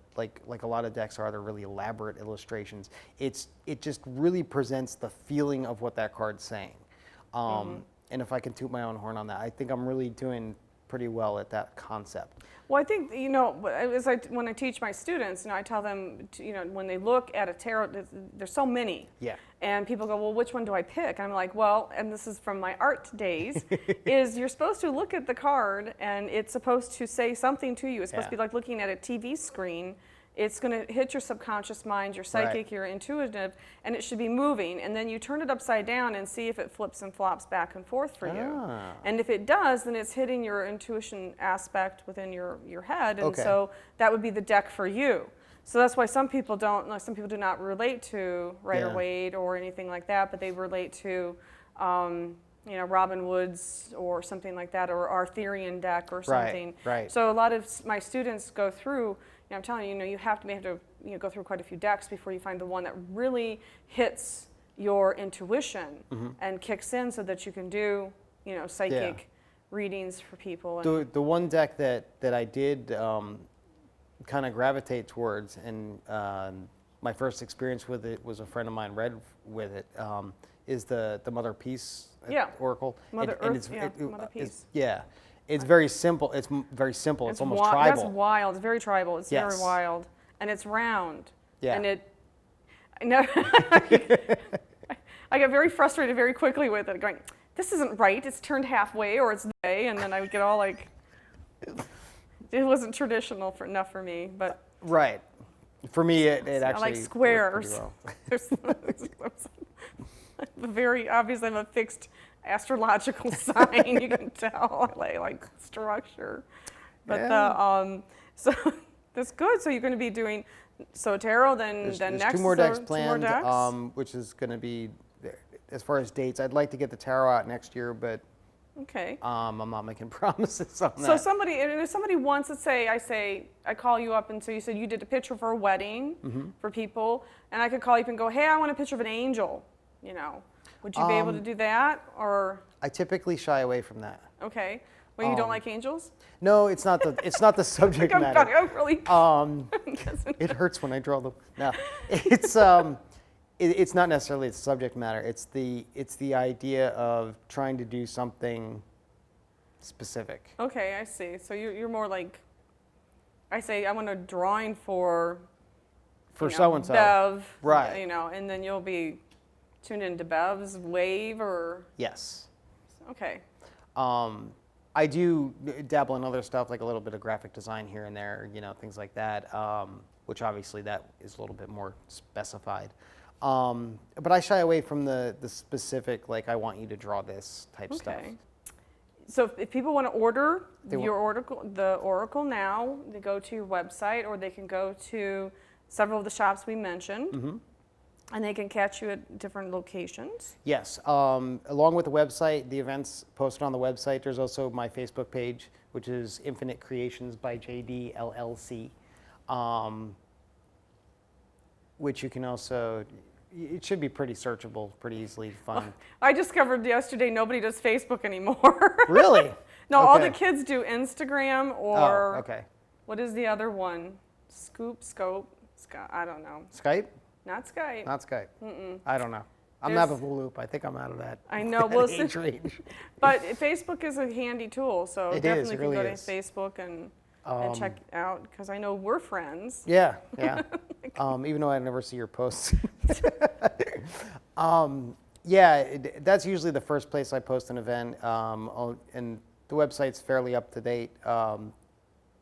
lot of decks are. They're really elaborate illustrations. It just really presents the feeling of what that card's saying. And if I can toot my own horn on that, I think I'm really doing pretty well at that concept. Well, I think, when I teach my students, I tell them, when they look at a tarot, there's so many. Yeah. And people go, well, which one do I pick? I'm like, well, and this is from my art days, is you're supposed to look at the card and it's supposed to say something to you. It's supposed to be like looking at a TV screen. It's going to hit your subconscious mind, your psychic, your intuitive, and it should be moving. And then you turn it upside down and see if it flips and flops back and forth for you. And if it does, then it's hitting your intuition aspect within your head. And so that would be the deck for you. So that's why some people do not relate to Rider-Waite or anything like that, but they relate to Robin Wood's or something like that, or Arthurian deck or something. Right. So a lot of my students go through, I'm telling you, you have to go through quite a few decks before you find the one that really hits your intuition and kicks in so that you can do, psychic readings for people. And the one deck that I did kind of gravitate towards, and my first experience with it was a friend of mine read with it, is the Mother Peace Oracle. Mother Earth, Mother Peace. It's very simple. It's very simple. It's almost tribal. That's wild. It's very tribal. It's very wild, and it's round. Yeah. And I got very frustrated very quickly with it, going, "This isn't right. It's turned halfway, or it's day," and then I would get all like, it wasn't traditional enough for me, but. Right. For me, it actually. I like squares. Well. Very obviously, I'm a fixed astrological sign. You can tell. I like structure, but so that's good. So you're going to be doing tarot. There's next 2 more decks planned, 2 more decks? which is going to be as far as dates. I'd like to get the tarot out next year, but okay. I'm not making promises on that. So if somebody wants to say, I call you up and so you said you did a picture for a wedding for people, and I could call you up and go, hey, I want a picture of an angel. Would you be able to do that, or? I typically shy away from that. Okay. Well, you don't like angels? No, it's not the subject matter. I'm really. It hurts when I draw them. No, it's not necessarily the subject matter. It's the idea of trying to do something specific. Okay, I see. So you're more like, I say I want a drawing for so and so. Bev, right? And then you'll be tuned into Bev's wave, or yes. Okay. I do dabble in other stuff, like a little bit of graphic design here and there, things like that, which obviously that is a little bit more specified. But I shy away from the specific, like, I want you to draw this type stuff. So if people want to order the Oracle now, they go to your website, or they can go to several of the shops we mentioned. And they can catch you at different locations? Yes. Along with the website, the events posted on the website, there's also my Facebook page, which is Infinite Creations by JD LLC, which you can also, it should be pretty searchable, pretty easily to find. I discovered yesterday nobody does Facebook anymore. Really? No, all the Okay. kids do Instagram or Oh, okay. what is the other one? I don't know. Skype? Not Skype. Not Skype. Mm-mm. I don't know. I'm There's- out of the loop. I think I'm out of that. I know. that Well, age range. but Facebook is a handy tool, so It is, definitely it really can go is. to Facebook and check it out because I know we're friends. Yeah, yeah. Even though I never see your posts. Yeah, that's usually the first place I post an event, and the website's fairly up to date,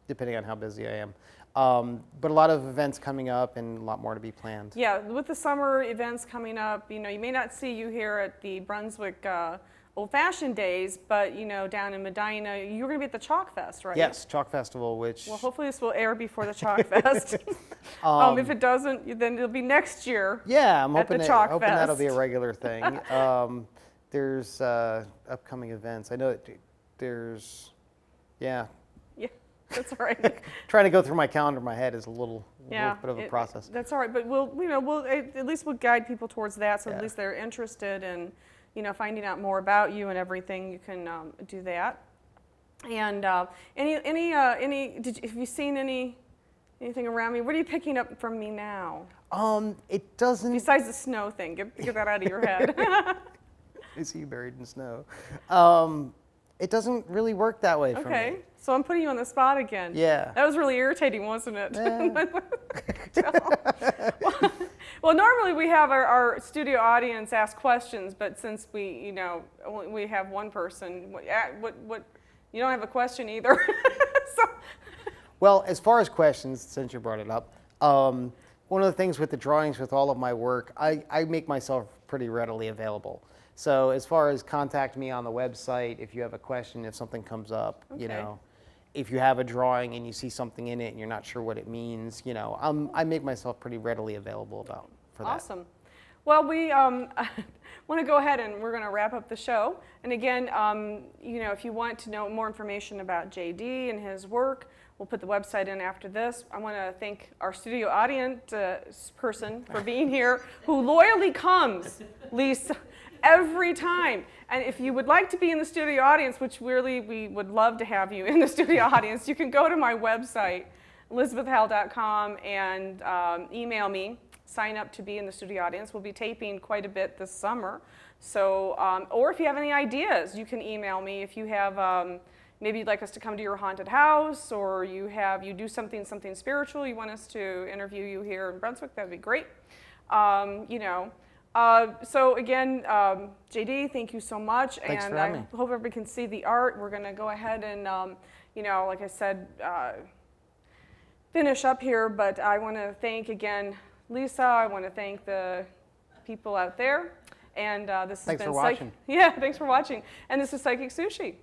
depending on how busy I am. But a lot of events coming up and a lot more to be planned. Yeah, with the summer events coming up, you know, you may not see you here at the Brunswick Old-Fashioned Days, but, you know, down in Medina, you're going to be at the Chalk Fest, right? Yes, Chalk Festival, which... Well, hopefully this will air before the Chalk Fest. If it doesn't, then it'll be next year. Yeah, I'm at the hoping, Chalk hoping that'll be a Fest. regular thing. There's upcoming events. I know that there's, yeah. Yeah, that's all right. Trying to go through my calendar in my head is a little Yeah, bit of a process. That's all right, but we'll at least we'll guide people towards that, so Yeah. at least they're interested in, you know, finding out more about you and everything. You can do that. And have you seen anything around me? What are you picking up from me now? It doesn't. Besides the snow thing, get that out of your head. I see you buried in snow. It doesn't really work that way for me. Okay, so I'm putting you on the spot again. Yeah. That was really irritating, wasn't it? Eh. Well, normally we have our studio audience ask questions, but since we have one person, what you don't have a question either. So, Well, as far as questions, since you brought it up, one of the things with the drawings with all of my work, I make myself pretty readily available. So as far as contact me on the website, if you have a question, if something comes up, you Okay. know, if you have a drawing and you see something in it and you're not sure what it means, you know, I make myself pretty readily available for that. awesome. Well, we want to go ahead and we're going to wrap up the show. And again, if you want to know more information about JD and his work, we'll put the website in after this. I want to thank our studio audience person for being here, who loyally comes, Lisa, every time. And if you would like to be in the studio audience, which really we would love to have you in the studio audience, you can go to my website, elizabethhowell.com, and email me. Sign up to be in the studio audience. We'll be taping quite a bit this summer. So, or if you have any ideas, you can email me. If you have, maybe you'd like us to come to your haunted house, or you do something spiritual, you want us to interview you here in Brunswick, that'd be great. So again, JD, thank you so much. Thanks and for having me. I hope everybody can see the art. We're going to go ahead and, like I said, finish up here. But I want to thank again Lisa. I want to thank the people out there. And this has Thanks been for watching. Yeah, thanks for watching. And this is Psychic Sushi.